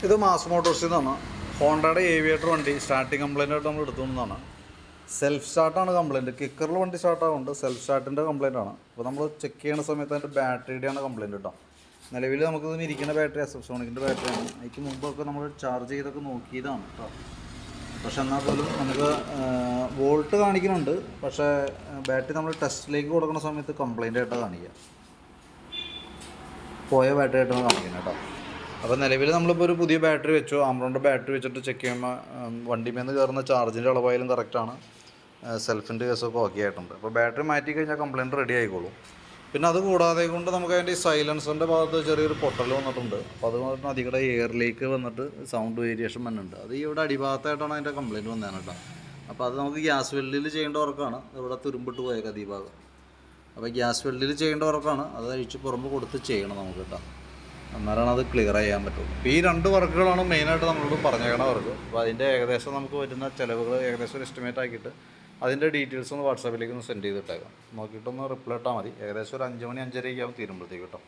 ഇത് മാസ് മോട്ടോഴ്സിൽ നിന്നാണ്. ഹോണ്ടയുടെ ഏവിയേറ്റർ വണ്ടി സ്റ്റാർട്ടിങ് കംപ്ലൈൻ്റ് ആയിട്ട് നമ്മൾ എടുത്തുകൊണ്ടാണ്. Self സ്റ്റാർട്ടാണ് complaint. കിക്കറിൽ വണ്ടി സ്റ്റാർട്ടാകുന്നുണ്ട്, സെൽഫ് സ്റ്റാർട്ടിൻ്റെ കംപ്ലയിൻ്റ് ആണ്. അപ്പോൾ നമ്മൾ ചെക്ക് ചെയ്യുന്ന സമയത്ത് അതിൻ്റെ ബാറ്ററിയുടെയാണ് കംപ്ലയിൻറ്റ് കേട്ടോ. നിലവിൽ നമുക്കിത് ഇരിക്കുന്ന ബാറ്ററി എസപ്സോണിക്കിൻ്റെ ബാറ്ററിയാണ്. അതിന് മുമ്പൊക്കെ നമ്മൾ ചാർജ് ചെയ്തൊക്കെ നോക്കിയതാണ് കേട്ടോ. പക്ഷെ എന്നാൽ പോലും നമുക്ക് വോൾട്ട് കാണിക്കുന്നുണ്ട്. പക്ഷേ ബാറ്ററി നമ്മൾ ടെസ്റ്റിലേക്ക് കൊടുക്കുന്ന സമയത്ത് കംപ്ലയിൻ്റ് ആയിട്ടാണ് കാണിക്കുക, പോയ ബാറ്ററി ആയിട്ടാണ് കാണിക്കുന്നത് കേട്ടോ. അപ്പോൾ നിലവിൽ നമ്മളിപ്പോൾ ഒരു പുതിയ ബാറ്ററി വെച്ചു, ആംറോണിൻ്റെ ബാറ്ററി വെച്ചിട്ട് ചെക്ക് ചെയ്യുമ്പോൾ വണ്ടിമേന്ന് കയറുന്ന ചാർജിൻ്റെ അളവായാലും കറക്റ്റാണ്, സെൽഫിൻ്റെ കേസൊക്കെ ഓക്കെ ആയിട്ടുണ്ട്. അപ്പോൾ ബാറ്ററി മാറ്റി കഴിഞ്ഞാൽ കംപ്ലയിൻറ്റ് റെഡി ആയിക്കോളും. പിന്നെ അത് കൂടാതെ കൊണ്ട് നമുക്ക് അതിൻ്റെ ഈ സൈലൻസറിൻ്റെ ഭാഗത്ത് ചെറിയൊരു പൊട്ടൽ വന്നിട്ടുണ്ട്. അപ്പോൾ അത് വന്നിട്ട് അധികം എയറിലേക്ക് വന്നിട്ട് സൗണ്ട് വേരിയേഷൻ വന്നിട്ടുണ്ട്. അത് ഇവിടെ അടിഭാഗത്തായിട്ടാണ് അതിൻ്റെ കംപ്ലയിൻറ്റ് വന്നതാണ് കേട്ടോ. അപ്പോൾ അത് നമുക്ക് ഗ്യാസ് വെൽഡിൽ ചെയ്യേണ്ട വർക്കാണ്. ഇവിടെ തുരുമ്പിട്ട് പോയേക്കാം ഈ ഭാഗം. അപ്പോൾ ഗ്യാസ് വെൽഡിൽ ചെയ്യേണ്ട വർക്കാണ്, അത് അഴിച്ച് പുറമ്പ് കൊടുത്ത് ചെയ്യണം നമുക്ക് കേട്ടോ. എന്നാലാണ് അത് ക്ലിയർ ചെയ്യാൻ പറ്റുള്ളൂ. അപ്പോൾ ഈ 2 വർക്കുകളാണ് മെയിനായിട്ട് നമ്മളോട് പറഞ്ഞേക്കണ വർക്ക്. അപ്പോൾ അതിൻ്റെ ഏകദേശം നമുക്ക് വരുന്ന ചിലവുകൾ ഏകദേശം ഒരു എസ്റ്റിമേറ്റ് ആക്കിയിട്ട് അതിൻ്റെ ഡീറ്റെയിൽസ് ഒന്ന് വാട്സാപ്പിലേക്ക് ഒന്ന് സെൻഡ് ചെയ്തിട്ടേക്കാം. നോക്കിയിട്ടൊന്ന് റിപ്ലൈ ഇട്ടാൽ മതി. ഏകദേശം ഒരു 5 മണി 5:30 ആകുമ്പോൾ തീരുമ്പോഴത്തേക്ക് കേട്ടോ.